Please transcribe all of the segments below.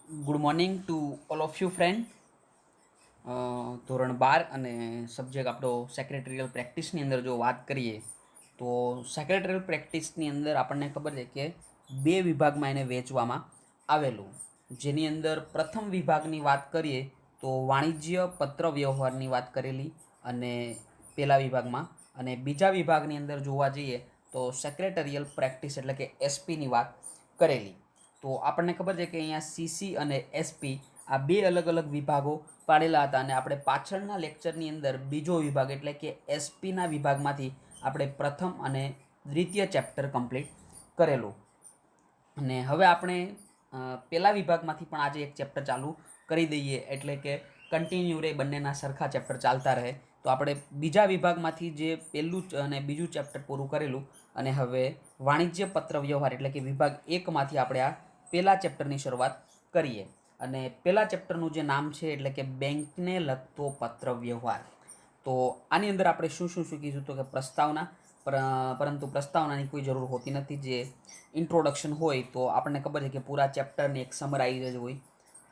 Good morning to all of you friend. ધોરણ 12 અને subject આપણો સેક્રેટરીયલ પ્રેક્ટિસની અંદર જો વાત કરીએ તો સેક્રેટરીયલ પ્રેક્ટિસની અંદર આપણને ખબર છે કે બે વિભાગમાં એને વહેંચવામાં આવેલું, જેની અંદર પ્રથમ વિભાગની વાત કરીએ તો વાણિજ્ય પત્ર વ્યવહારની વાત કરેલી અને પહેલા વિભાગમાં, અને બીજા વિભાગની અંદર જોવા જઈએ તો સેક્રેટરીયલ પ્રેક્ટિસ એટલે કે એસપીની વાત કરેલી. તો આપણને ખબર છે કે અહીંયા સીસી અને એસપી આ બે અલગ અલગ વિભાગો પાડેલા હતા, અને આપણે પાછળના લેક્ચરની અંદર બીજો વિભાગ એટલે કે એસપીના વિભાગમાંથી આપણે પ્રથમ અને દ્વિતીય ચેપ્ટર કમ્પ્લીટ કરેલું. અને હવે આપણે પહેલા વિભાગમાંથી પણ આજે એક ચેપ્ટર ચાલુ કરી દઈએ, એટલે કે કન્ટિન્યુ રહે, બંનેના સરખા ચેપ્ટર ચાલતા રહે. તો આપણે બીજા વિભાગમાંથી જે પહેલું અને બીજું ચેપ્ટર પૂરું કરેલું, અને હવે વાણિજ્ય પત્ર વ્યવહાર એટલે કે વિભાગ એકમાંથી આપણે આ પહેલા ચેપ્ટરની શરૂઆત કરીએ. અને પહેલા ચેપ્ટરનું જે નામ છે એટલે કે બેંકને લગતો પત્ર વ્યવહાર. તો આની અંદર આપણે શું શું શીખીશું તો કે પ્રસ્તાવના, પરંતુ પ્રસ્તાવનાની કોઈ જરૂર હોતી નથી. જે ઇન્ટ્રોડક્શન હોય તો આપણને ખબર છે કે પૂરા ચેપ્ટરની એક સમરાઈઝ જ હોય.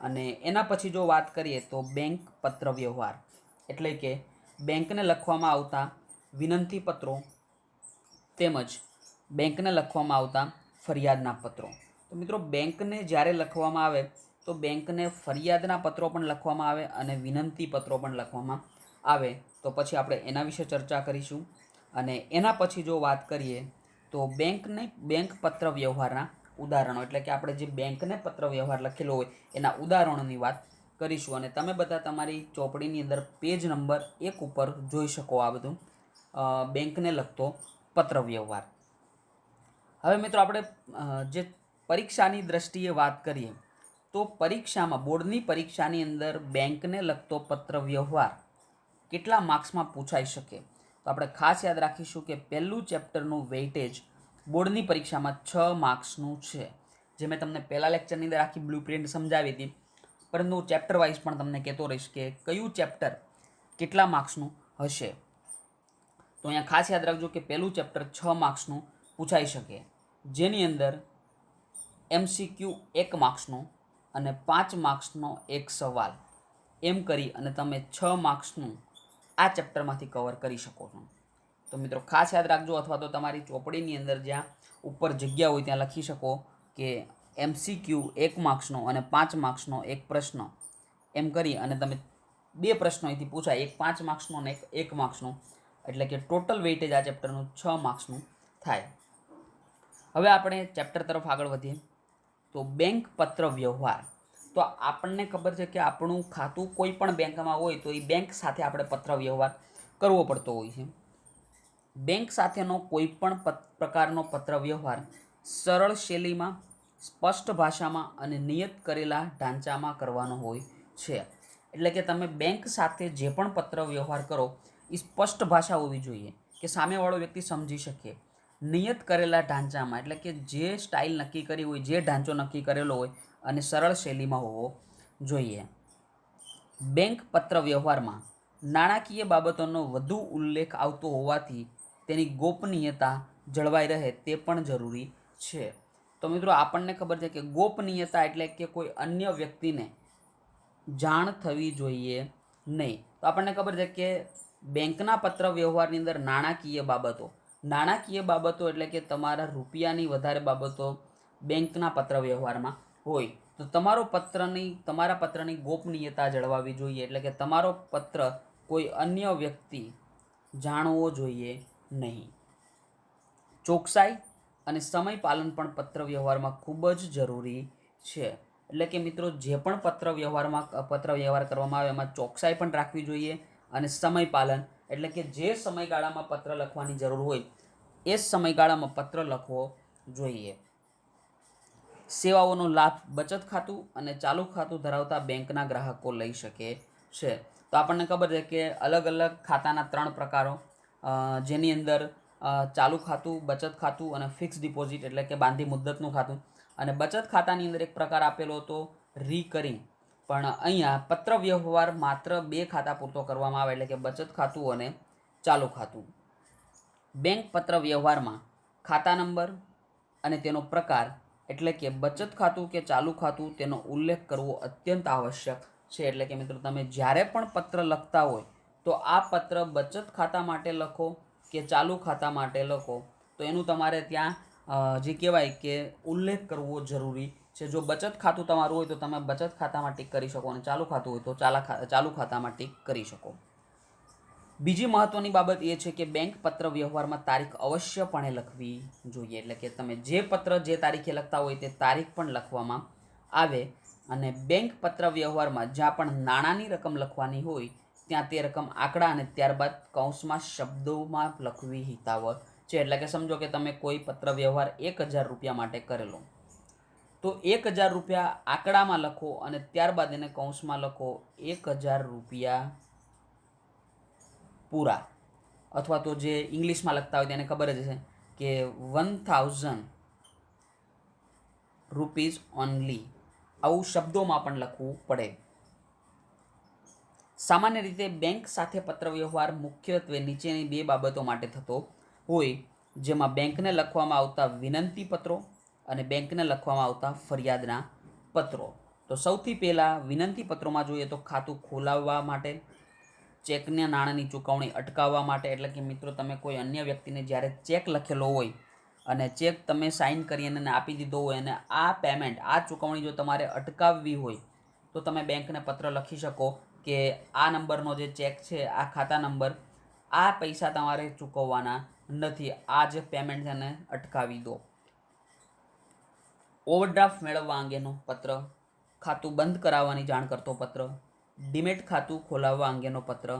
અને એના પછી જો વાત કરીએ તો બેંક પત્ર વ્યવહાર એટલે કે બેંકને લખવામાં આવતા વિનંતી પત્રો તેમજ બેંકને લખવામાં આવતા ફરિયાદના પત્રો. તો મિત્રો, બેંકને જ્યારે લખવામાં આવે તો બેંકને ફરિયાદના પત્રો પણ લખવામાં આવે અને વિનંતી પત્રો પણ લખવામાં આવે. તો પછી આપણે એના વિશે ચર્ચા કરીશું. અને એના પછી જો વાત કરીએ તો બેંક પત્ર વ્યવહારના ઉદાહરણો એટલે કે આપણે જે બેંકને પત્ર વ્યવહાર લખેલો હોય એના ઉદાહરણોની વાત કરીશું. અને તમે બધા તમારી ચોપડીની અંદર પેજ નંબર 1 ઉપર જોઈ શકો આ બધું બેંકને લગતો પત્ર વ્યવહાર. હવે મિત્રો, આપણે જે પરીક્ષાની દ્રષ્ટિએ વાત કરીએ તો પરીક્ષામાં, બોર્ડની પરીક્ષાની અંદર બેંકને લગતો પત્ર વ્યવહાર કેટલા માર્ક્સમાં પૂછાઈ શકે, તો આપણે ખાસ યાદ રાખીશું કે પહેલું ચેપ્ટરનું વેઇટેજ બોર્ડની પરીક્ષામાં 6 માર્ક્સનું છે. જે મેં તમને પહેલા લેક્ચરની અંદર આખી બ્લુપ્રિન્ટ સમજાવી હતી, પરંતુ ચેપ્ટર વાઇઝ પણ તમને કહેતો રહીશ કે કયું ચેપ્ટર કેટલા માર્ક્સનું હશે. તો અહીંયા ખાસ યાદ રાખજો કે પહેલું ચેપ્ટર 6 માર્ક્સનું પૂછાઈ શકે, જેની અંદર MCQ 1 માર્ક્સનો અને 5 માર્ક્સનો એક સવાલ, એમ કરી અને તમે 6 માર્ક્સનું આ ચેપ્ટરમાંથી કવર કરી શકો છો. તો મિત્રો ખાસ યાદ રાખજો, અથવા તો તમારી ચોપડીની અંદર જ્યાં ઉપર જગ્યા હોય ત્યાં લખી શકો કે MCQ 1 માર્ક્સનો અને 5 માર્ક્સનો એક પ્રશ્ન, એમ કરી અને તમે બે પ્રશ્નો અહીંથી પૂછાય, એક 5 માર્ક્સનો અને એક 1 માર્ક્સનો, એટલે કે ટોટલ વેઇટેજ આ ચેપ્ટરનું 6 માર્ક્સનું થાય. હવે આપણે ચેપ્ટર તરફ આગળ વધીએ તો બેંક પત્ર વ્યવહાર. તો આપણને ખબર છે કે આપણું ખાતું કોઈ પણ બેંકમાં હોય તો એ બેંક સાથે આપણે પત્ર વ્યવહાર કરવો પડતો હોય છે. બેંક સાથેનો કોઈ પણ પ્રકારનો પત્ર વ્યવહાર સરળ શૈલીમાં, સ્પષ્ટ ભાષામાં અને નિયત કરેલા ઢાંચામાં કરવાનો હોય છે. એટલે કે તમે બેંક સાથે જે પણ પત્ર વ્યવહાર કરો એ સ્પષ્ટ ભાષા હોવી જોઈએ કે સામેવાળો વ્યક્તિ સમજી શકે. નિયત કરેલા ઢાંચામાં એટલે કે જે સ્ટાઇલ નક્કી કરી હોય, જે ઢાંચો નક્કી કરેલો હોય, અને સરળ શૈલીમાં હોવો જોઈએ. બેંક પત્ર વ્યવહારમાં નાણાકીય બાબતોનો વધુ ઉલ્લેખ આવતો હોવાથી તેની ગોપનીયતા જળવાઈ રહે તે પણ જરૂરી છે. તો મિત્રો, આપણને ખબર છે કે ગોપનીયતા એટલે કે કોઈ અન્ય વ્યક્તિને જાણ થવી જોઈએ નહીં. તો આપણને ખબર છે કે બેંકના પત્ર વ્યવહારની અંદર નાણાકીય બાબતો એટલે કે તમારા રૂપિયાની વધારે બાબતો બેંકના પત્ર વ્યવહારમાં હોય તો તમારા પત્રની ગોપનીયતા જળવાવી જોઈએ. એટલે કે તમારો પત્ર કોઈ અન્ય વ્યક્તિ જાણવો જોઈએ નહીં. ચોકસાઈ અને સમય પાલન પણ પત્ર વ્યવહારમાં ખૂબ જ જરૂરી છે. એટલે કે મિત્રો, જે પણ પત્ર વ્યવહાર કરવામાં આવે એમાં ચોકસાઈ પણ રાખવી જોઈએ, અને સમય પાલન એટલે કે જે સમયગાળામાં પત્ર લખવાની જરૂર હોય એ જ સમયગાળામાં પત્ર લખવો જોઈએ. સેવાઓનો લાભ બચત ખાતું અને ચાલુ ખાતું ધરાવતા બેંકના ગ્રાહકો લઈ શકે છે. તો આપણને ખબર છે કે અલગ અલગ ખાતાના 3 પ્રકારો, જેની અંદર ચાલુ ખાતું, બચત ખાતું અને ફિક્સ ડિપોઝિટ એટલે કે બાંધી મુદ્દતનું ખાતું. અને બચત ખાતાની અંદર એક પ્રકાર આપેલો હતો રિકરિંગ, પણ અહીંયા પત્ર વ્યવહાર માત્ર 2 ખાતા પૂરતો કરવામાં આવે, એટલે કે બચત ખાતું અને ચાલુ ખાતું. બેંક પત્ર વ્યવહારમાં ખાતા નંબર અને તેનો પ્રકાર એટલે કે બચત ખાતું કે ચાલુ ખાતું તેનો ઉલ્લેખ કરવો અત્યંત આવશ્યક છે. એટલે કે મિત્રો તમે જ્યારે પણ પત્ર લખતા હોય તો આ પત્ર બચત ખાતા માટે લખો કે ચાલુ ખાતા માટે લખો તો એનું તમારે ત્યાં જે કહેવાય કે ઉલ્લેખ કરવો જરૂરી છે. જો બચત ખાતું તમારું હોય તો તમે બચત ખાતામાં ટીક કરી શકો અને ચાલુ ખાતું હોય તો ચાલુ ખાતામાં ટીક કરી શકો. બીજી મહત્વની બાબત એ છે કે બેંક પત્ર વ્યવહારમાં તારીખ અવશ્યપણે લખવી જોઈએ. એટલે કે તમે જે પત્ર જે તારીખે લખતા હોય તે તારીખ પણ લખવામાં આવે. અને બેંક પત્ર વ્યવહારમાં જ્યાં પણ નાણાંની રકમ લખવાની હોય ત્યાં તે રકમ આંકડા અને ત્યારબાદ કૌંસમાં શબ્દોમાં લખવી હિતાવહ છે. એટલે કે સમજો કે તમે કોઈ પત્ર વ્યવહાર 1000 રૂપિયા માટે કરેલો, તો 1000 રૂપિયા આંકડામાં લખો અને ત્યારબાદ એને કૌંસમાં લખો 1000 રૂપિયા પૂરા. અથવા તો જે ઇંગ્લિશમાં લખતા હોય તેને ખબર જ છે કે 1000 રૂપીઝ ઓનલી, આવું શબ્દોમાં પણ લખવું પડે. સામાન્ય રીતે બેંક સાથે પત્ર વ્યવહાર મુખ્યત્વે નીચેની 2 બાબતો માટે થતો હોય, જેમાં બેંકને લખવામાં આવતા વિનંતી પત્રો અને બેંકને લખવામાં આવતા ફરિયાદના પત્રો. તો સૌથી પહેલાં વિનંતી પત્રોમાં જોઈએ તો ખાતું ખોલાવવા માટે, ચેકના નાણાંની ચૂકવણી અટકાવવા માટે. એટલે કે મિત્રો તમે કોઈ અન્ય વ્યક્તિને જ્યારે ચેક લખેલો હોય અને ચેક તમે સાઇન કરી અને આપી દીધો હોય અને આ પેમેન્ટ આ ચૂકવણી જો તમારે અટકાવવી હોય તો તમે બેંકને પત્ર લખી શકો કે આ નંબરનો જે ચેક છે, આ ખાતા નંબર, આ પૈસા તમારે ચૂકવવાના નથી, આ જે પેમેન્ટ છે એને અટકાવી દો. ઓવરડ્રાફ્ટ મેળવવા અંગેનો પત્ર, ખાતું બંધ કરાવવાની જાણ કરતો પત્ર, ડીમેટ ખાતું ખોલાવવા અંગેનો પત્ર,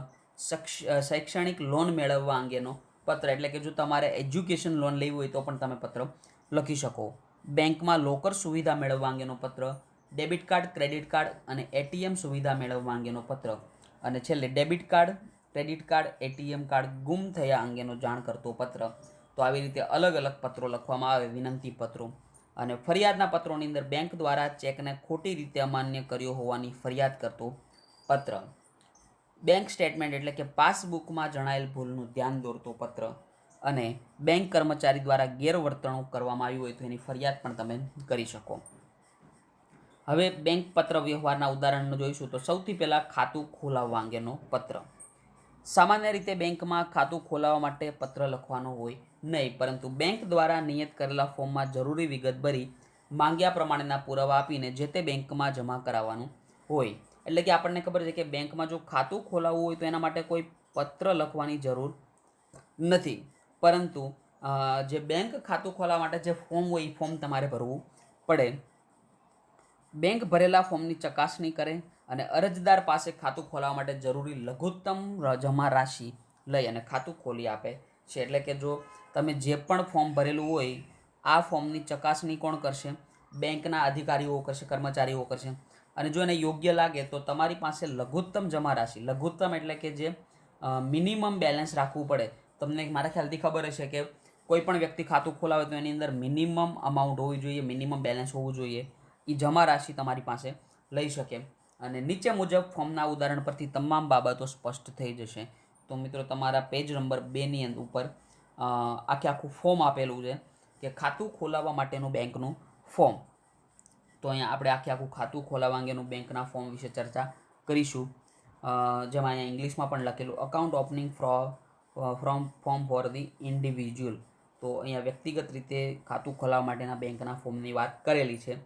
શૈક્ષણિક લોન મેળવવા અંગેનો પત્ર. એટલે કે જો તમારે એજ્યુકેશન લોન લેવી હોય તો પણ તમે પત્ર લખી શકો. બેંકમાં લોકર સુવિધા મેળવવા અંગેનો પત્ર, ડેબિટ કાર્ડ, ક્રેડિટ કાર્ડ અને એટીએમ સુવિધા મેળવવા અંગેનો પત્ર. અને છેલ્લે debit card, credit card, ATM card ગુમ થયા અંગેનો જાણ કરતો પત્ર. તો આવી રીતે અલગ અલગ પત્રો લખવામાં આવે, વિનંતી પત્રો. અને ફરિયાદના પત્રોની અંદર બેંક દ્વારા ચેકને ખોટી રીતે અમાન્ય કર્યો હોવાની ફરિયાદ કરતો પત્ર. બેંક સ્ટેટમેન્ટ એટલે કે પાસબુકમાં જણાયેલ ભૂલનું ધ્યાન દોરતો પત્ર. અને બેંક કર્મચારી દ્વારા ગેરવર્તણૂક કરવામાં આવી હોય તો એની ફરિયાદ પણ તમે કરી શકો. હવે બેંક પત્ર વ્યવહારના ઉદાહરણો જોઈશું. તો સૌથી પહેલાં ખાતું ખોલાવવા અંગેનો પત્ર. સામાન્ય રીતે બેંકમાં ખાતું ખોલાવવા માટે પત્ર લખવાનો હોય નહીં, પરંતુ બેંક દ્વારા નિયત કરેલા ફોર્મમાં જરૂરી વિગત ભરી માંગ્યા પ્રમાણેના પુરાવા આપીને જે તે બેંકમાં જમા કરાવવાનું હોય. એટલે કે આપણને ખબર છે કે બેંકમાં જો ખાતું ખોલાવવું હોય તો એના માટે કોઈ પત્ર લખવાની જરૂર નથી, પરંતુ જે બેંક ખાતું ખોલાવવા માટે જે ફોર્મ હોય એ ફોર્મ તમારે ભરવું પડે. બેંક ભરેલા ફોર્મની ચકાસણી કરે અને અરજદાર પાસે ખાતું ખોલાવવા માટે જરૂરી લઘુત્તમ જમા રાશિ લઈ અને ખાતું ખોલી આપે છે. એટલે કે જો તમે જે પણ ફોર્મ ભરેલું હોય આ ફોર્મની ચકાસણી કોણ કરશે? બેંકના અધિકારીઓ કરશે, કર્મચારીઓ કરશે. અને જો એને યોગ્ય લાગે તો તમારી પાસે લઘુત્તમ જમા રાશિ, લઘુત્તમ એટલે કે જે મિનિમમ બેલેન્સ રાખવું પડે. તમને મારા ખ્યાલથી ખબર હશે કે કોઈ પણ વ્યક્તિ ખાતું ખોલાવે તો એની અંદર મિનિમમ અમાઉન્ટ હોવી જોઈએ, મિનિમમ બેલેન્સ હોવું જોઈએ. એ જમા રાશિ તમારી પાસે લઈ શકે. અને નીચે મુજબ ફોર્મના ઉદાહરણ પરથી તમામ બાબતો સ્પષ્ટ થઈ જશે. તો મિત્રો તમારા પેજ નંબર 2ની ઉપર આખું ફોર્મ આપેલું છે કે ખાતું ખોલાવવા માટેનું બેંકનું ફોર્મ. તો અહીંયા આપણે આખું ખાતું ખોલાવવા અંગેનું બેંકના ફોર્મ વિશે ચર્ચા કરીશું. જેમાં અહીંયા ઇંગ્લિશમાં પણ લખેલું account opening from form for the individual. તો અહીંયા વ્યક્તિગત રીતે ખાતું ખોલાવવા માટેના બેંકના ફોર્મની વાત કરેલી છે.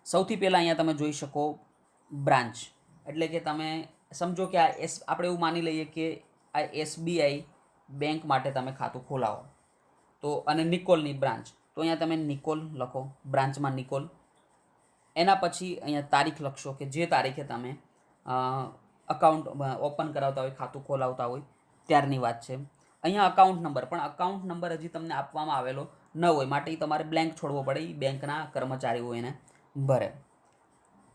સૌથી પહેલાં અહીંયા તમે જોઈ શકો બ્રાન્ચ. એટલે કે તમે સમજો કે આપણે એવું માની લઈએ કે આ SBI બેંક માટે તમે ખાતું ખોલાવો તો, અને નિકોલની બ્રાન્ચ, તો અહીંયા તમે નિકોલ લખો, બ્રાન્ચમાં નિકોલ. એના પછી અહીંયા તારીખ લખશો કે જે તારીખે તમે અકાઉન્ટ ઓપન કરાવતા હોય, ખાતું ખોલાવતા હોય ત્યારની વાત છે. અહીંયા અકાઉન્ટ નંબર, પણ અકાઉન્ટ નંબર હજી તમને આપવામાં આવેલો ન હોય, માટે તમારે બ્લેન્ક છોડવો પડે. એ બેંકના કર્મચારીઓ એને ભરે.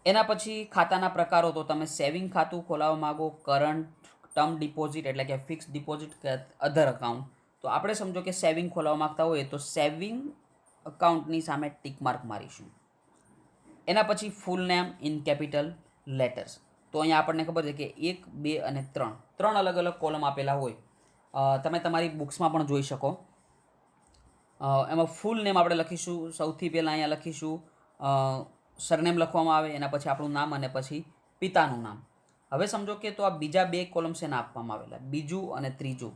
એના પછી ખાતાના પ્રકારો, તો તમે સેવિંગ ખાતું ખોલાવવા માગો, કરંટ, ટર્મ ડિપોઝિટ એટલે કે ફિક્સ ડિપોઝિટ કે અધર અકાઉન્ટ. તો આપણે સમજો કે સેવિંગ ખોલાવવા માગતા હોઈએ તો સેવિંગ અકાઉન્ટની સામે ટીક માર્ક મારીશું. એના પછી ફૂલ નેમ ઇન કેપિટલ લેટર્સ. તો અહીંયા આપણને ખબર છે કે 1, 2 અને 3 અલગ અલગ કોલમ આપેલા હોય. તમે તમારી બુક્સમાં પણ જોઈ શકો. એમાં ફૂલ નેમ આપણે લખીશું. સૌથી પહેલાં અહીંયા લખીશું સરનેમ લખવામાં આવે, એના પછી આપણું નામ અને પછી પિતાનું નામ. હવે સમજો કે તો આ બીજા બે કોલમ્સ એને આપવામાં આવેલા, બીજું અને ત્રીજું.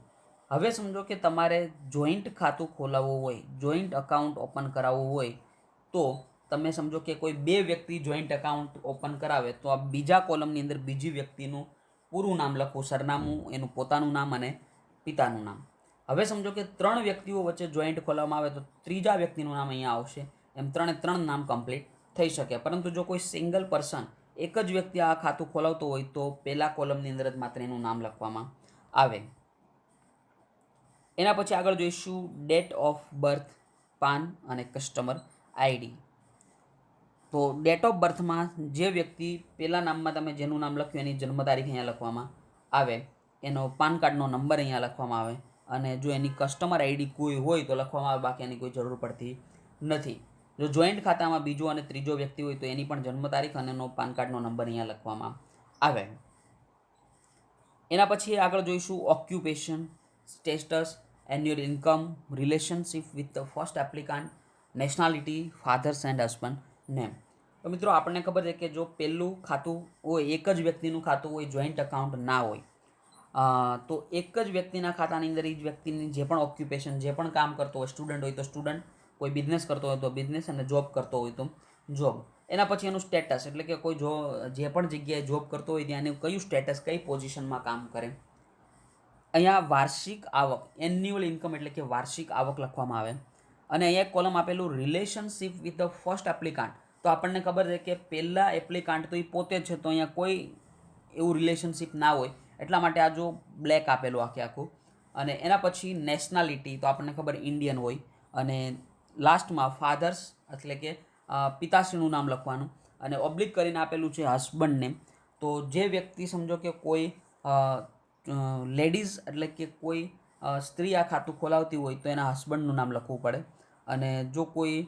હવે સમજો કે તમારે જોઈન્ટ ખાતું ખોલાવવું હોય, જોઈન્ટ અકાઉન્ટ ઓપન કરાવવું હોય, તો તમે સમજો કે કોઈ બે વ્યક્તિ જોઈન્ટ અકાઉન્ટ ઓપન કરાવે તો આ બીજા કોલમની અંદર બીજી વ્યક્તિનું પૂરું નામ લખવું, સરનામું, એનું પોતાનું નામ અને પિતાનું નામ. હવે સમજો કે ત્રણ વ્યક્તિઓ વચ્ચે જોઈન્ટ ખોલવામાં આવે તો ત્રીજા વ્યક્તિનું નામ અહીંયા આવશે. એમ ત્રણે ત્રણ નામ કમ્પ્લીટ થઈ શકે. પરંતુ જો કોઈ સિંગલ પર્સન, એક જ વ્યક્તિ આ ખાતું ખોલાવતો હોય તો પહેલા કોલમની અંદર જ માત્ર એનું નામ લખવામાં આવે. એના પછી આગળ જોઈશું ડેટ ઓફ બર્થ, પાન અને કસ્ટમર આઈડી. તો ડેટ ઓફ બર્થમાં જે વ્યક્તિ પહેલા નામમાં તમે જેનું નામ લખ્યું એની જન્મ તારીખ અહીંયા લખવામાં આવે, એનો પાન કાર્ડનો નંબર અહીંયા લખવામાં આવે, અને જો એની કસ્ટમર આઈડી કોઈ હોય તો લખવામાં આવે, બાકી એની કોઈ જરૂર પડતી નથી. જો જોઈન્ટ ખાતામાં બીજો અને ત્રીજો વ્યક્તિ હોય તો એની પણ જન્મ તારીખ અને એનો પાન કાર્ડનો નંબર અહીંયા લખવામાં આવે. એના પછી આગળ જોઈશું occupation, status, annual income, relationship with the first applicant, nationality, father's and husband name. તો મિત્રો આપણને ખબર છે કે જો પહેલું ખાતું હોય, એક જ વ્યક્તિનું ખાતું હોય, જોઈન્ટ અકાઉન્ટ ના હોય, તો એક જ વ્યક્તિના ખાતાની અંદર એ જ વ્યક્તિની જે પણ ઓક્યુપેશન, જે પણ કામ કરતો હોય, સ્ટુડન્ટ હોય તો સ્ટુડન્ટ, કોઈ બિઝનેસ કરતો હોય તો બિઝનેસ, અને જોબ કરતો હોય તો જોબ. એના પછી એનું સ્ટેટસ, એટલે કે કોઈ જે પણ જગ્યાએ જોબ કરતો હોય ત્યાં એનું કયું સ્ટેટસ, કઈ પોઝિશનમાં કામ કરે. અહીંયા વાર્ષિક આવક, એન્યુઅલ ઇન્કમ એટલે કે વાર્ષિક આવક લખવામાં આવે. અને અહીંયા એક કોલમ આપેલું રિલેશનશિપ વિથ ધ ફર્સ્ટ એપ્લિકાન્ટ. તો આપણને ખબર છે કે પહેલા એપ્લિકાન્ટ તો એ પોતે છે, તો અહીંયા કોઈ એવું રિલેશનશિપ ના હોય, એટલા માટે આ જો બ્લેક આપેલું આખું. અને એના પછી નેશનાલિટી, તો આપણને ખબર ઇન્ડિયન હોય. અને લાસ્ટમાં ફાધર્સ એટલે કે પિતાશ્રીનું નામ લખવાનું, અને ઓબ્લિક કરીને આપેલું છે હસબન્ડ નેમ. તો જે વ્યક્તિ સમજો કે કોઈ લેડીઝ એટલે કે કોઈ સ્ત્રી આ ખાતું ખોલાવતી હોય તો એના હસબન્ડનું નામ લખવું પડે. અને જો કોઈ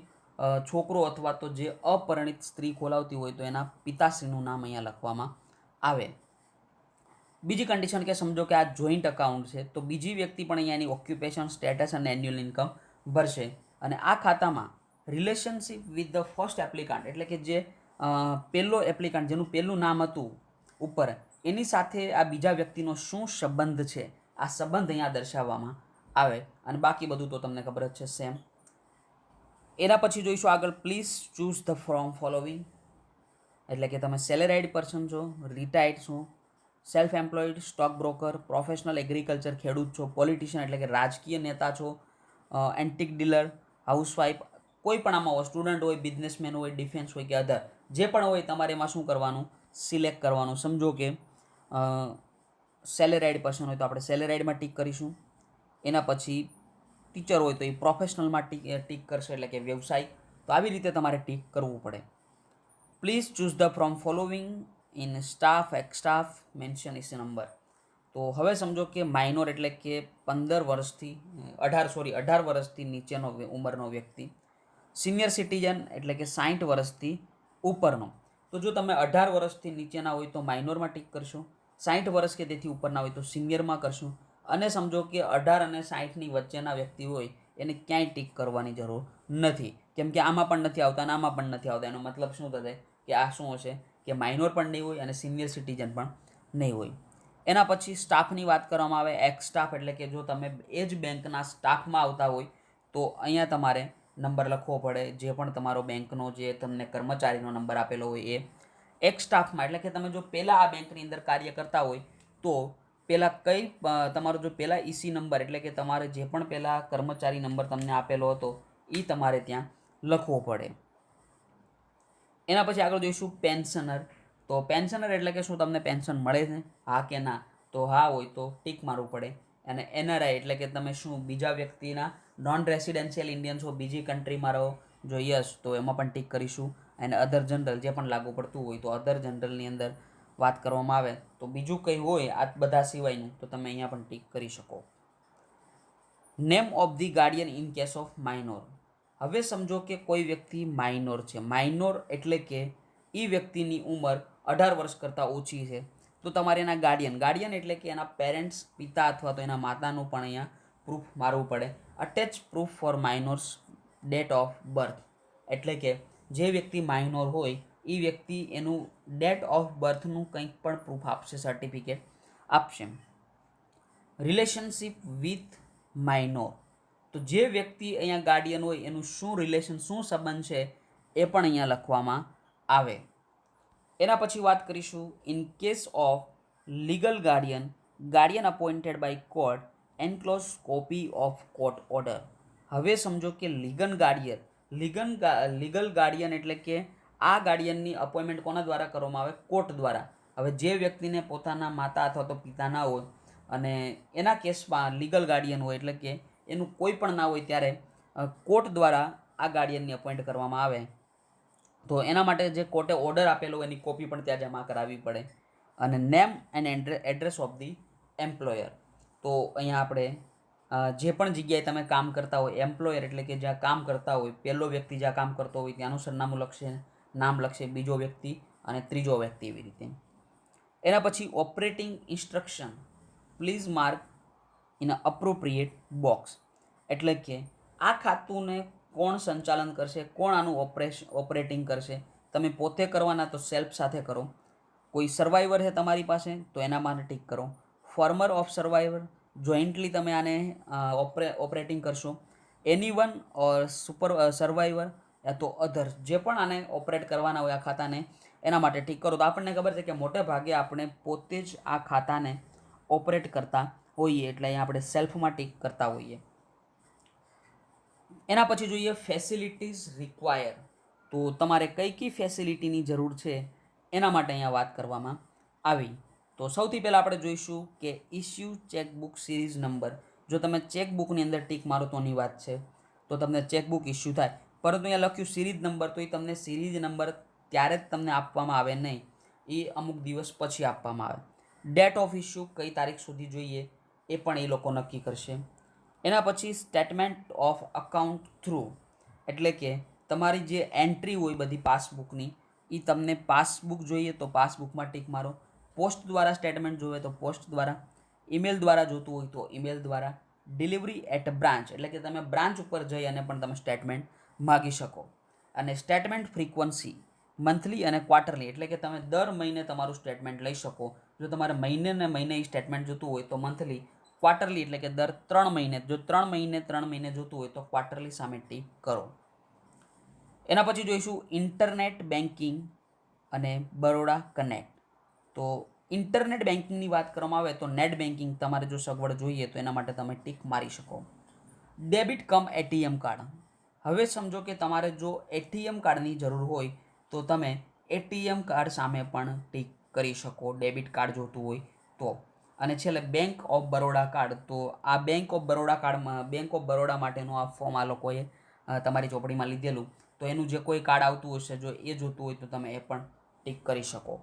છોકરો અથવા તો જે અપરિણિત સ્ત્રી ખોલાવતી હોય તો એના પિતાશ્રીનું નામ અહીંયા લખવામાં આવે. બીજી કન્ડિશન કે સમજો કે આ જોઈન્ટ અકાઉન્ટ છે તો બીજી વ્યક્તિ પણ અહીંયા એની ઓક્યુપેશન, સ્ટેટસ અને એન્યુઅલ ઇન્કમ ભરશે. અને આ ખાતામાં રિલેશનશિપ વિથ ધ ફર્સ્ટ એપ્લિકાન્ટ એટલે કે જે પહેલો એપ્લિકાન્ટ જેનું પહેલું નામ હતું ઉપર, એની સાથે આ બીજા વ્યક્તિનો શું સંબંધ છે, આ સંબંધ અહીંયા દર્શાવવામાં આવે. અને બાકી બધું તો તમને ખબર જ છે સેમ. એના પછી જોઈશું આગળ please choose the from following, એટલે કે તમે સેલેરાઇડ પર્સન છો, રિટાયર્ડ છો, self employed, stock broker, professional agriculture, ખેડૂત છો, પોલિટિશિયન એટલે કે રાજકીય નેતા છો, એન્ટિક ડીલર, હાઉસવાઈફ, કોઈ પણ આમાં હોય, સ્ટુડન્ટ હોય, બિઝનેસમેન હોય, ડિફેન્સ હોય કે અધર, જે પણ હોય તમારે એમાં શું કરવાનું, સિલેક્ટ કરવાનું. સમજો કે સેલેરાઇડ પર્સન હોય તો આપણે સેલેરાઇડમાં ટીક કરીશું. એના પછી ટીચર હોય તો એ પ્રોફેશનલમાં ટીક કરશે, એટલે કે વ્યવસાય. તો આવી રીતે તમારે ટીક કરવું પડે. Please choose the from following in staff, ex staff, mention is number. તો હવે સમજો કે માઇનોર એટલે કે 18 વર્ષથી નીચેનો ઉંમરનો વ્યક્તિ, સિનિયર સિટીઝન એટલે કે 60 વર્ષથી ઉપરનો. તો જો તમે 18 વર્ષથી નીચેના હોય તો માઇનોરમાં ટીક કરશો, 60 વર્ષ કે તેથી ઉપરના હોય તો સિનિયરમાં કરશું. અને સમજો કે 18 અને 60ની વચ્ચેના વ્યક્તિ હોય એને ક્યાંય ટીક કરવાની જરૂર નથી, કેમ કે આમાં પણ નથી આવતા અને આમાં પણ નથી આવતા. એનો મતલબ શું થશે કે આ શું હશે કે માઇનોર પણ નહીં હોય અને સિનિયર સિટીઝન પણ નહીં હોય. એના પછી સ્ટાફની વાત કરવામાં આવે, એક્સ સ્ટાફ એટલે કે જો તમે એ જ બેંકના સ્ટાફમાં આવતા હોય તો અહીંયા તમારે નંબર લખવો પડે, જે પણ તમારો બેંકનો જે તમને કર્મચારીનો નંબર આપેલો હોય એ. એક્સ સ્ટાફમાં એટલે કે તમે જો પહેલાં આ બેંકની અંદર કાર્ય કરતા હોય તો પહેલાં તમારો જો પહેલાં ઈસી નંબર એટલે કે તમારે જે પણ પહેલાં કર્મચારી નંબર તમને આપેલો હતો એ તમારે ત્યાં લખવો પડે. એના પછી આગળ જોઈશું પેન્શનર. તો પેન્શનર એટલે કે શું તમને પેન્શન મળે છે, હા કે ના? તો હા હોય તો ટીક મારવું પડે. અને એનઆરઆઈ એટલે કે તમે શું બીજા વ્યક્તિના નોન રેસિડેન્શિયલ ઇન્ડિયન છો, બીજી કન્ટ્રીમાં રહો, જો યસ તો એમાં પણ ટીક કરીશું. અને અધર જનરલ જે પણ લાગુ પડતું હોય તો અધર જનરલની અંદર વાત કરવામાં આવે તો બીજું કંઈ હોય આ બધા સિવાયનું તો તમે અહીંયા પણ ટીક કરી શકો. Name of the Guardian in case of minor. હવે સમજો કે કોઈ વ્યક્તિ માઇનોર છે, માઇનોર એટલે કે એ વ્યક્તિની ઉંમર 18 વર્ષ કરતાં ઓછી છે, તો તમારે એના ગાર્ડિયન એટલે કે એના પેરેન્ટ્સ, પિતા અથવા તો એના માતાનું પણ અહીંયા પ્રૂફ મારવું પડે. Attach proof for minors date of birth, એટલે કે જે વ્યક્તિ માઇનોર હોય એ વ્યક્તિ એનું ડેટ ઓફ બર્થનું કંઈક પણ પ્રૂફ આપશે, સર્ટિફિકેટ આપશે. રિલેશનશિપ વિથ માઇનોર, તો જે વ્યક્તિ અહીંયા ગાર્ડિયન હોય એનું શું રિલેશન, શું સંબંધ છે એ પણ અહીંયા લખવામાં આવે. એના પછી વાત કરીશું in case of legal guardian, guardian appointed by court enclose copy of court order. હવે સમજો કે લીગલ ગાર્ડિયન એટલે કે આ ગાર્ડિયનની અપોઇન્ટમેન્ટ કોના દ્વારા કરવામાં આવે? કોર્ટ દ્વારા. હવે જે વ્યક્તિને પોતાના માતા અથવા તો પિતા ના હોય અને એના કેસમાં લીગલ ગાર્ડિયન હોય એટલે કે એનું કોઈ પણ ના હોય ત્યારે કોર્ટ દ્વારા આ ગાર્ડિયનની અપોઇન્ટ કરવામાં આવે. તો એના માટે જે કોર્ટે ઓર્ડર આપેલો એની કોપી પણ ત્યાં જમા કરાવવી પડે. અને name and address of the employer, તો અહીંયા આપણે જે પણ જગ્યાએ તમે કામ કરતા હોય, એમ્પ્લોયર એટલે કે જ્યાં કામ કરતા હોય, પહેલો વ્યક્તિ જ્યાં કામ કરતો હોય ત્યાંનું સરનામું લખશે, નામ લખશે, બીજો વ્યક્તિ અને ત્રીજો વ્યક્તિ, એવી રીતે. એના પછી operating instruction please mark in appropriate box, એટલે કે આ ખાતુંને કોણ સંચાલન કરશે, કોણ આનું ઓપરેટિંગ કરશે, તમે પોતે કરવાના તો સેલ્ફ સાથે કરો. કોઈ સર્વાઈવર છે તમારી પાસે તો એના માટે ટીક કરો. ફોર્મર ઓફ સર્વાઈવર, જોઈન્ટલી તમે આને ઓપરેટિંગ કરશો. એનીવન ઓર સર્વાઈવર યા તો અધર, જે પણ આને ઓપરેટ કરવાના હોય આ ખાતાને એના માટે ઠીક કરો. તો આપણને ખબર છે કે મોટે ભાગે આપણે પોતે જ આ ખાતાને ઓપરેટ કરતા હોઈએ, એટલે અહીંયા આપણે સેલ્ફમાં ટીક કરતા હોઈએ. એના પછી જોઈએ ફેસિલિટીઝ રિક્વાયર, તો તમારે કઈ કઈ ફેસિલિટીની જરૂર છે એના માટે અહીંયા વાત કરવામાં આવી. તો સૌથી પહેલાં આપણે જોઈશું કે ઇસ્યુ ચેકબુક સિરીઝ નંબર. જો તમે ચેકબુકની અંદર ટીક મારો તોની વાત છે, તો તમને ચેકબુક ઇસ્યુ થાય. પરંતુ અહીંયા લખ્યું સિરીઝ નંબર, તો એ તમને સિરીઝ નંબર ત્યારે જ તમને આપવામાં આવે નહીં, એ અમુક દિવસ પછી આપવામાં આવે. ડેટ ઓફ ઇસ્યુ કઈ તારીખ સુધી જોઈએ એ પણ એ લોકો નક્કી કરશે. એના પછી સ્ટેટમેન્ટ ઓફ અકાઉન્ટ થ્રુ, એટલે કે તમારી જે એન્ટ્રી હોય બધી પાસબુકની, એ તમને પાસબુક જોઈએ તો પાસબુકમાં ટીક મારો. પોસ્ટ દ્વારા સ્ટેટમેન્ટ જોઈએ તો પોસ્ટ દ્વારા, ઈમેલ દ્વારા જોતું હોય તો ઈમેલ દ્વારા, ડિલિવરી એટ બ્રાન્ચ એટલે કે તમે બ્રાન્ચ ઉપર જઈ અને પણ તમે સ્ટેટમેન્ટ માગી શકો. અને સ્ટેટમેન્ટ ફ્રીક્વન્સી મંથલી અને ક્વાર્ટરલી, એટલે કે તમે દર મહિને તમારું સ્ટેટમેન્ટ લઈ શકો. જો તમારે મહિને ને મહિને સ્ટેટમેન્ટ જોતું હોય તો મંથલી, ક્વાર્ટરલી એટલે કે દર 3 મહિને, જો 3 મહિને જોતું હોય તો ક્વાર્ટરલી સામે ટીક કરો. એના પછી જોઈશું ઇન્ટરનેટ બેન્કિંગ અને બરોડા કનેક્ટ. તો ઇન્ટરનેટ બેન્કિંગની વાત કરવામાં આવે તો નેટ બેન્કિંગ તમારે જો સગવડ જોઈએ તો એના માટે તમે ટીક મારી શકો. ડેબિટ કમ એટીએમ કાર્ડ, હવે સમજો કે તમારે જો એટીએમ કાર્ડની જરૂર હોય તો તમે એટીએમ કાર્ડ સામે પણ ટીક કરી શકો, ડેબિટ કાર્ડ જોતું હોય તો. અને છેલ્લે બેંક ઓફ બરોડા કાર્ડ, તો આ બેંક ઓફ બરોડા કાર્ડમાં, બેંક ઓફ બરોડા માટેનું આ ફોર્મ આ લોકોએ તમારી ચોપડીમાં લીધેલું, તો એનું જે કોઈ કાર્ડ આવતું હશે જો એ જોતું હોય તો તમે એ પણ ટીક કરી શકો.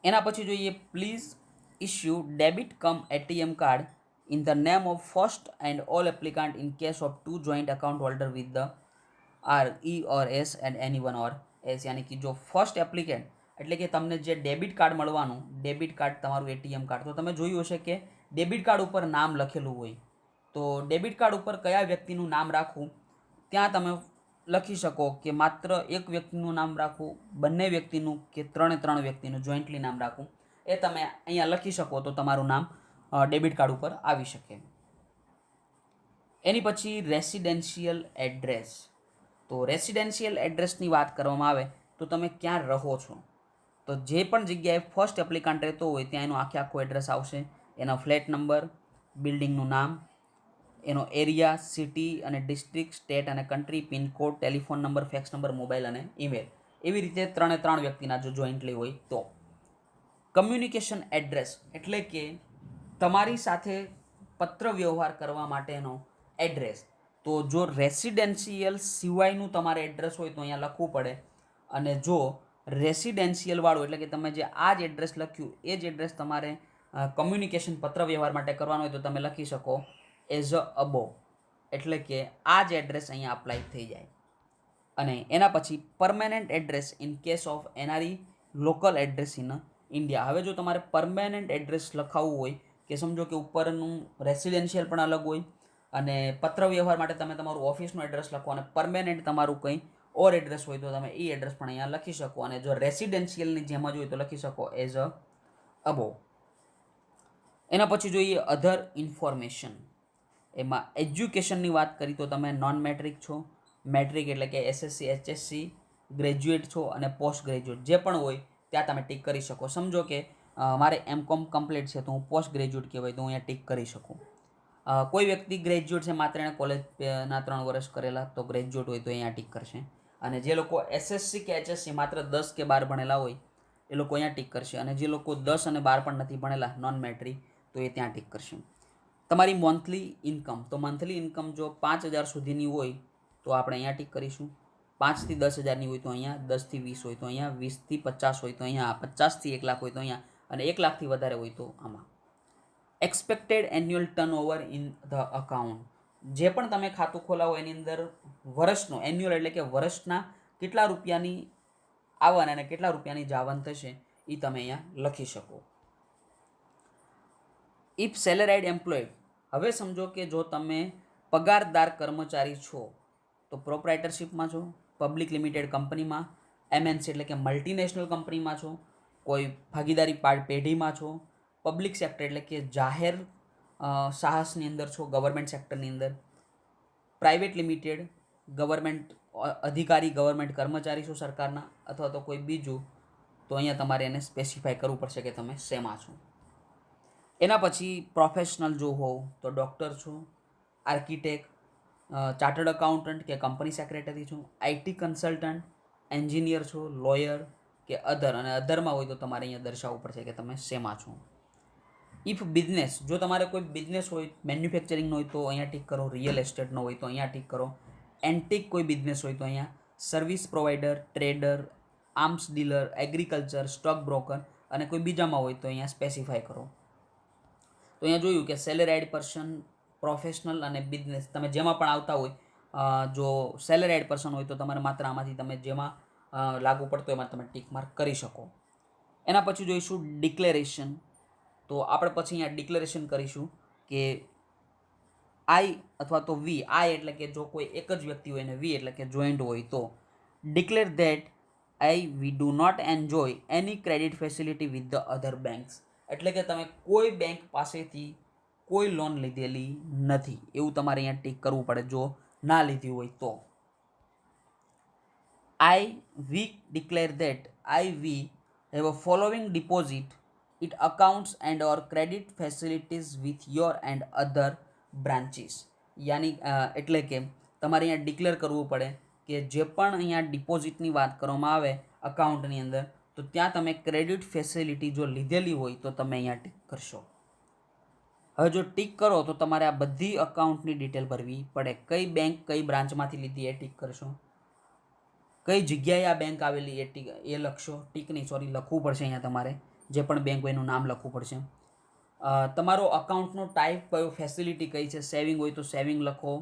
એના પછી જોઈએ please issue debit cum ATM card in the name of first and all applicant in case of 2 joint account holder with the R E or S and any one or S, યાની કે જો first applicant એટલે કે તમને જે debit card મળવાનું, debit card તમારું ATM card, તો તમે જોયું હશે કે ડેબિટ કાર્ડ ઉપર નામ લખેલું હોય, તો ડેબિટ કાર્ડ ઉપર કયા વ્યક્તિનું નામ રાખવું ત્યાં તમે લખી શકો કે માત્ર એક વ્યક્તિનું નામ રાખવું, બંને વ્યક્તિનું કે 3 વ્યક્તિનું જોઈન્ટલી નામ રાખવું, એ તમે અહીંયા લખી શકો તો તમારું નામ ડેબિટ કાર્ડ ઉપર આવી શકે. એની પછી રેસિડેન્શિયલ એડ્રેસ, તો રેસિડેન્શિયલ એડ્રેસની વાત કરવામાં આવે તો તમે ક્યાં રહો છો, તો જે પણ જગ્યાએ ફર્સ્ટ એપ્લિકન્ટ રહેતો હોય ત્યાં એનો આખો એડ્રેસ આવશે, એનો ફ્લેટ નંબર, બિલ્ડિંગનું નામ, એનો એરિયા, સિટી અને ડિસ્ટ્રિક્ટ, સ્ટેટ અને country, pin code, telephone number, fax number, mobile અને ઈમેલ, એવી રીતે 3 વ્યક્તિના જો જોઈન્ટલી હોય તો. કમ્યુનિકેશન એડ્રેસ એટલે કે તમારી સાથે પત્ર વ્યવહાર કરવા માટેનો એડ્રેસ, તો જો રેસિડેન્શિયલ સિવાયનું તમારે એડ્રેસ હોય તો અહીંયા લખવું પડે. અને જો રેસિડેન્શિયલ વાળું એટલે કે તમે જે આ જ એડ્રેસ લખ્યું એ જ એડ્રેસ તમારે કમ્યુનિકેશન પત્ર વ્યવહાર માટે કરવાનો હોય તો તમે લખી શકો એઝ અ અબો, એટલે કે આ જ એડ્રેસ અહીંયા અપ્લાય થઈ જાય. અને એના પછી permanent address in case of NRI local address in India. હવે જો તમારે પરમેનન્ટ એડ્રેસ લખાવવું હોય કે સમજો કે ઉપરનું રેસિડેન્શિયલ પણ અલગ હોય અને પત્ર વ્યવહાર માટે તમે તમારું ઓફિસનું એડ્રેસ લખો અને પરમેનન્ટ તમારું કંઈ ઓર એડ્રેસ હોય તો તમે એ એડ્રેસ પણ અહીંયા લખી શકો અને જો રેસિડેન્શિયલની જેમ જ હોય તો લખી શકો એઝ અ અબો. એના પછી જોઈએ અધર ઇન્ફોર્મેશન. એમાં એજ્યુકેશનની વાત કરી તો તમે નોન મેટ્રિક છો, મેટ્રિક એટલે કે SSC HSC, ગ્રેજ્યુએટ છો અને પોસ્ટ ગ્રેજ્યુએટ જે પણ હોય ત્યાં તમે ટીક કરી શકો. સમજો કે મારે MCOM કમ્પ્લીટ છે તો હું પોસ્ટ ગ્રેજ્યુએટ કહેવાય તો હું અહીંયા ટીક કરી શકું. કોઈ વ્યક્તિ ગ્રેજ્યુએટ છે માત્ર એણે કોલેજના 3 વર્ષ કરેલા તો ગ્રેજ્યુએટ હોય તો અહીંયા ટીક કરશે. અને જે લોકો SSC કે HSC માત્ર 10 કે 12 ભણેલા હોય એ લોકો અહીંયા ટીક કરશે. અને જે લોકો 10 અને 12 પણ નથી ભણેલા નોન મેટ્રિક તો એ ત્યાં ટીક કરશે. તમારી મંથલી ઇન્કમ, તો મંથલી ઇન્કમ જો 5,000 સુધીની હોય તો આપણે અહીંયા ટીક કરીશું. 5 થી 10,000ની હોય તો અહીંયા, 10 થી 20 હોય તો અહીંયા, 20 થી 50 હોય તો અહીંયા, 50 થી 1 લાખ હોય તો અહીંયા અને 1 લાખથી વધારે હોય તો આમાં. Expected annual turnover in the account, જે પણ તમે ખાતું ખોલાવો એની અંદર વર્ષનો એન્યુઅલ એટલે કે વર્ષના કેટલા રૂપિયાની આવન અને કેટલા રૂપિયાની જાવન થશે એ તમે અહીંયા લખી શકો. ઇફ સેલેરાઇડ એમ્પ્લોયડ, હવે સમજો કે જો તમે પગારદાર કર્મચારી છો તો પ્રોપ્રાઇટરશિપમાં છો, પબ્લિક લિમિટેડ કંપનીમાં, MNC એટલે કે મલ્ટીનેશનલ કંપનીમાં છો, કોઈ ભાગીદારી પેઢીમાં છો, પબ્લિક સેક્ટર એટલે કે જાહેર સાહસની અંદર છો, ગવર્મેન્ટ સેક્ટરની અંદર, પ્રાઇવેટ લિમિટેડ, ગવર્મેન્ટ અધિકારી, ગવર્મેન્ટ કર્મચારી છો સરકારના, અથવા તો કોઈ બીજું, તો અહીંયા તમારે એને સ્પેસિફાય કરવું પડશે કે તમે શેમાં છો. એના પછી પ્રોફેશનલ જો હોવ તો ડૉક્ટર છો, આર્કિટેક્ટ, ચાર્ટર્ડ અકાઉન્ટન્ટ કે કંપની સેક્રેટરી છો, IT કન્સલ્ટન્ટ, એન્જિનિયર છો, લોયર કે અધર, અને અધરમાં હોય તો તમારે અહીંયા દર્શાવવું પડશે કે તમે શેમાં છો. ઇફ બિઝનેસ, જો તમારે કોઈ બિઝનેસ હોય, મેન્યુફેક્ચરિંગનો હોય તો અહીંયા ટીક કરો, રિયલ એસ્ટેટનો હોય તો અહીંયા ટીક કરો, એન્ટિક કોઈ બિઝનેસ હોય તો અહીંયા, service provider, trader, arms dealer, agriculture, stock broker અને કોઈ બીજામાં હોય તો અહીંયા સ્પેસિફાય કરો. તો અહીંયા જોયું કે સેલેરાઇડ પર્સન, પ્રોફેશનલ અને બિઝનેસ તમે જેમાં પણ આવતા હોય, જો સેલેરાઇડ પર્સન હોય તો તમારે માત્ર આમાંથી તમે જેમાં લાગુ પડતો એમાં તમે ટીક માર્ક કરી શકો. એના પછી જોઈશું ડિક્લેરેશન. તો આપણે પછી અહીંયા ડિક્લેરેશન કરીશું કે આઈ અથવા તો વી, આઈ એટલે કે જો કોઈ એક જ વ્યક્તિ હોય અને વી એટલે કે જોઈન્ટ હોય તો declare that we do not enjoy any credit facility with the other banks, એટલે કે તમે કોઈ બેંક પાસેથી કોઈ લોન લીધેલી નથી એવું તમારે અહીંયા ટીક કરવું પડે જો ના લીધી હોય તો. We declare that we have a following deposit, it accounts and or credit facilities with your and other branches. યાની એટલે કે તમારે અહીંયા ડિક્લેર કરવું પડે કે જે પણ અહીંયા ડિપોઝિટની વાત કરવામાં આવે અકાઉન્ટની અંદર તો ત્યાં તમે ક્રેડિટ ફેસિલિટી જો લીધેલી હોય તો તમે અહીંયા ટીક કરશો. હવે જો ટીક કરો તો તમારે આ બધી અકાઉન્ટની ડિટેલ ભરવી પડે. કઈ બેંક કઈ બ્રાન્ચમાંથી લીધી એ ટીક કરશો, કઈ જગ્યાએ આ બેંક આવેલી એ લખશો, ટીક નહીં સોરી લખવું પડશે અહીંયા તમારે, જે પણ બેંક હોય એનું નામ લખવું પડશે. તમારો અકાઉન્ટનો ટાઈપ કયો, ફેસિલિટી કઈ છે, સેવિંગ હોય તો સેવિંગ લખો,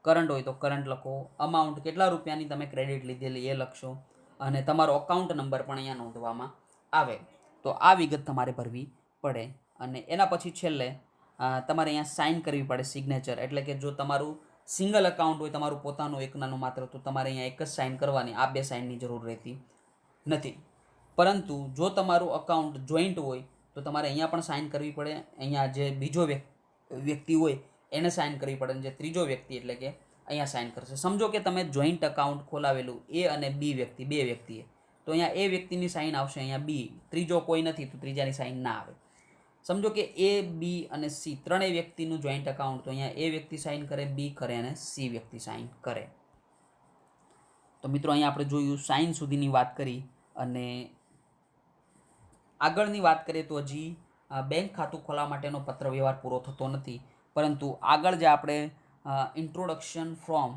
કરંટ હોય તો કરંટ લખો, અમાઉન્ટ કેટલા રૂપિયાની તમે ક્રેડિટ લીધેલી એ લખશો અને તમારો અકાઉન્ટ નંબર પણ અહીંયા નોંધવામાં આવે. તો આ વિગત તમારે ભરવી પડે. અને એના પછી છેલ્લે તમારે અહીંયા સાઇન કરવી પડે, સિગ્નેચર, એટલે કે જો તમારું સિંગલ અકાઉન્ટ હોય તમારું પોતાનું એક નાનું માત્ર તો તમારે અહીંયા એક જ સાઇન કરવાની, આ બે સાઇનની જરૂર રહેતી નથી. પરંતુ જો તમારું અકાઉન્ટ જોઈન્ટ હોય તો તમારે અહીંયા પણ સાઇન કરવી પડે, અહીંયા જે બીજો વ્યક્તિ હોય એને સાઇન કરવી પડે, જે ત્રીજો વ્યક્તિ એટલે કે અહીંયા સાઇન કરશે. સમજો કે તમે જોઈન્ટ અકાઉન્ટ ખોલાવેલું એ અને બી વ્યક્તિ, બે વ્યક્તિએ, તો અહીંયા એ વ્યક્તિની સાઇન આવશે, અહીંયા બી, ત્રીજો કોઈ નથી તો ત્રીજાની સાઇન ના આવે. સમજો કે એ, બી અને સી ત્રણેય વ્યક્તિનું જોઈન્ટ અકાઉન્ટ, તો અહીંયા એ વ્યક્તિ સાઇન કરે, બી કરે અને સી વ્યક્તિ સાઇન કરે. તો મિત્રો અહીંયા આપણે જોયું સાઇન સુધીની વાત કરી. અને આગળની વાત કરીએ તો હજી બેંક ખાતું ખોલાવવા માટેનો પત્ર વ્યવહાર પૂરો થતો નથી, પરંતુ આગળ જે આપણે introduction from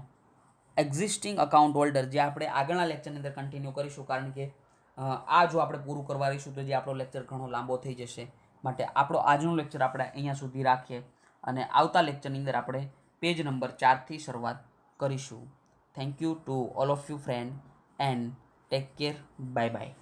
existing account holder જે આપણે આગળના લેક્ચરની અંદર કન્ટિન્યુ કરીશું, કારણ કે આ જો આપણે પૂરું કરવા રહીશું તો જે આપણો લેક્ચર ઘણો લાંબો થઈ જશે. માટે આપણો આજનો લેક્ચર આપણે અહીંયા સુધી રાખીએ અને આવતા લેક્ચરની અંદર આપણે પેજ નંબર 4થી શરૂઆત કરીશું. Thank you to all of you friend and take care. Bye bye.